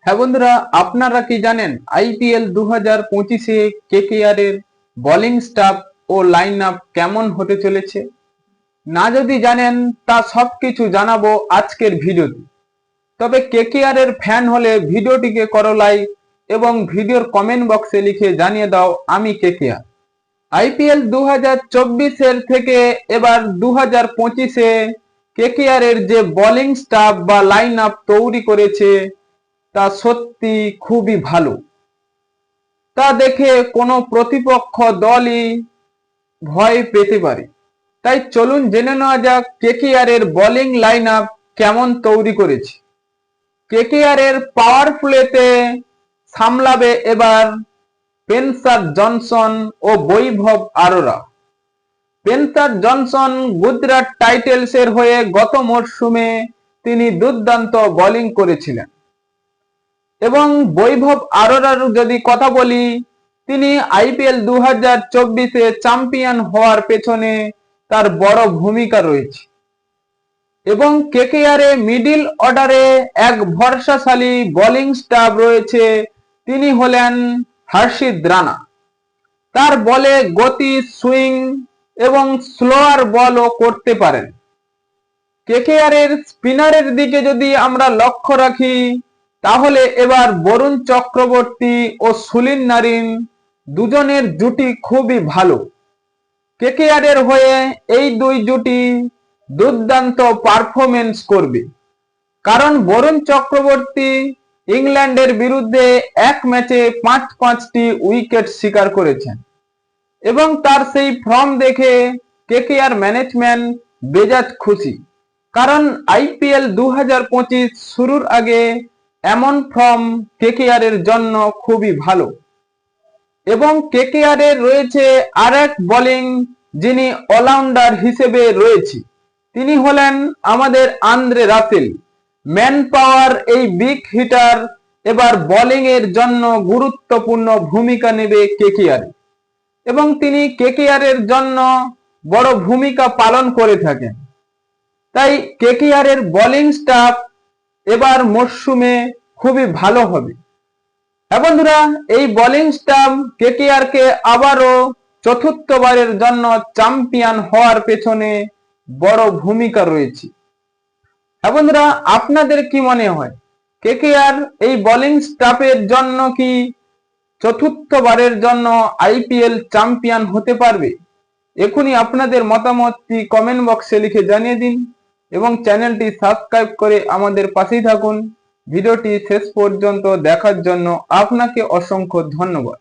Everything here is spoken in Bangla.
হ্যাঁ বন্ধুরা, আপনারা কি জানেন আইপিএল 2025-এ কেকেআর এর বোলিং স্টাফ ও লাইন আপ কেমন হতে চলেছে? না যদি জানেন তা সবকিছু জানাবো আজকের ভিডিওতে। তবে কেকেআর এর ফ্যান হলে ভিডিওটিকে করো লাইক এবং ভিডিওর কমেন্ট বক্সে লিখে জানিয়ে দাও আমি কেকেআর। আইপিএল 2024-এর থেকে এবার 2025-এ কেকেআর এর যে বোলিং স্টাফ বা লাইন আপ তৈরি করেছে তা সত্যি খুবই ভালো। তা দেখে কোনো প্রতিপক্ষ দলই ভয় পেতে পারে। তাই চলুন জেনে নেওয়া যাক কেকেআর এর বোলিং লাইন আপ কেমন তৈরি করেছে। কেকেআর এর পাওয়ার প্লেতে সামলাবে এবার স্পেন্সার জনসন ও বৈভব আরোরা। স্পেন্সার জনসন গুজরাট টাইটেলসের হয়ে গত মরশুমে তিনি দুর্দান্ত বোলিং করেছিলেন এবং বৈভব আরোরার যদি কথা বলি, তিনি আইপিএল 2024-এ চ্যাম্পিয়ন হওয়ার পেছনে তার বড় ভূমিকা রয়েছে। এবং কেকেআর এ মিডল অর্ডারে এক ভরসাশালী বোলিং স্টাফ রয়েছে, তিনি হলেন হর্ষিত রানা। তার বলে গতি, সুইং এবং স্লোয়ার বলও করতে পারেন। কেকেআর এর স্পিনারের দিকে যদি আমরা লক্ষ্য রাখি, তাহলে এবার বরুণ চক্রবর্তী ও সুনীল নারিন দুজনের জুটি খুবই ভালো। কেকেআর এর হয়ে এই দুই জুটি দুর্দান্ত পারফরমেন্স করবে, কারণ বরুণ চক্রবর্তী ইংল্যান্ডের বিরুদ্ধে এক ম্যাচে 5টি উইকেট শিকার করেছেন এবং তার সেই ফর্ম দেখে কেকেআর ম্যানেজমেন্ট বেজাত খুশি, কারণ আইপিএল 2025 শুরুর আগে এমন ফর্ম কেকেআর এর জন্য খুবই ভালো। এবং কেকেআর এর রয়েছে আরেক বোলিং যিনি অলরাউন্ডার হিসেবে রয়েছে, তিনি হলেন আমাদের আন্দ্রে রাসেল। ম্যান পাওয়ার এই বিগ হিটার এবার বোলিং এর জন্য গুরুত্বপূর্ণ ভূমিকা নেবে কেকেআর এবং তিনি কেকেআর এর জন্য বড় ভূমিকা পালন করে থাকেন। তাই কেকেআর এর বোলিং স্টাফ এবার মরশুমে খুবই ভালো হবে। হ্যাঁ বন্ধুরা, এই বোলিং স্টাফ কেকেআর কে আবারও চতুর্থবারের জন্য চ্যাম্পিয়ন হওয়ার পেছনে বড় ভূমিকা রয়েছে। হ্যাঁ বন্ধুরা, আপনাদের কি মনে হয় কেকেআর এই বোলিং স্টাফের জন্য কি চতুর্থবারের জন্য আইপিএল চ্যাম্পিয়ন হতে পারবে? এখনই আপনাদের মতামতটি কমেন্ট বক্সে লিখে জানিয়ে দিন এবং চ্যানেলটি সাবস্ক্রাইব করে আমাদের পাশেই থাকুন। ভিডিওটি শেষ পর্যন্ত দেখার জন্য আপনাকে অসংখ্য ধন্যবাদ।